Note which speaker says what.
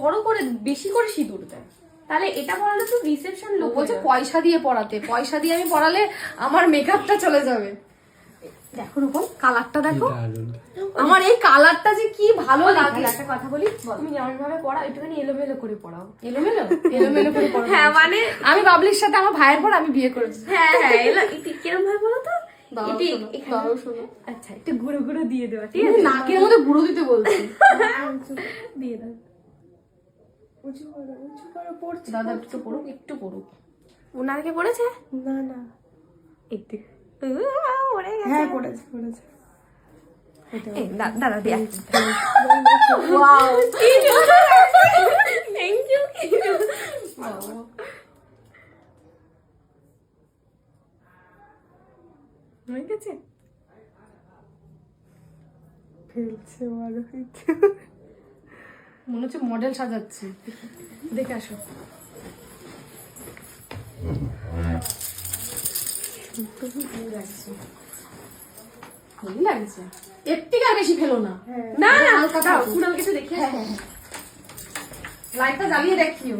Speaker 1: বড় করে বেশি করে সিঁদুর দেয়। তাহলে এটা পড়ালে তো রিসেপশন লোক
Speaker 2: বলছে পয়সা দিয়ে পড়াতে, পয়সা দিয়ে আমি পড়ালে আমার মেকআপটা চলে যাবে। দেখো রকম কালারটা দেখো, আমার এই কালারটা যে কি ভালো লাগে।
Speaker 1: একটা কথা বলি, তুমি যেমন ভাবে পড়াও একটুখানি এলোমেলো করে পড়াও।
Speaker 2: এলোমেলো এলোমেলো করে পড়া।
Speaker 1: হ্যাঁ মানে
Speaker 2: আমি বাবলির সাথে আমার ভাইয়ের পর আমি বিয়ে করেছি।
Speaker 1: হ্যাঁ হ্যাঁ কিরম ভাবে বলো তো,
Speaker 2: দাঁড়াও শোনো।
Speaker 1: আচ্ছা একটু গুঁড়ো গুঁড়ো দিয়ে দেওয়া, ঠিক আছে?
Speaker 2: নাকের মধ্যে গুঁড়ো দিতে বলছি।
Speaker 1: দিয়ে দাও।
Speaker 3: উঁচু করে পড়ছে।
Speaker 2: দাদা একটু পড়ুক, একটু পড়ুক।
Speaker 1: ওনারকে পড়েছে
Speaker 3: না না,
Speaker 1: একটু পড়ে গেছে।
Speaker 3: হ্যাঁ পড়েছে।
Speaker 1: এই, দাদা দিয়ে
Speaker 2: ওয়াও,
Speaker 1: থ্যাংক ইউ। হয়ে গেছে।
Speaker 3: ফেলছে বড় হয়েছে।
Speaker 2: মনে হচ্ছে মডেল সাজাচ্ছি। দেখে আসো। হেভি লাগছে। এর থেকে আর বেশি ফেলো না।
Speaker 1: না না
Speaker 2: হালকা
Speaker 1: দাও,
Speaker 2: থাকুক।
Speaker 1: কুড়াল কিছু দেখে
Speaker 2: লাইটটা জ্বালিয়ে দেখিও।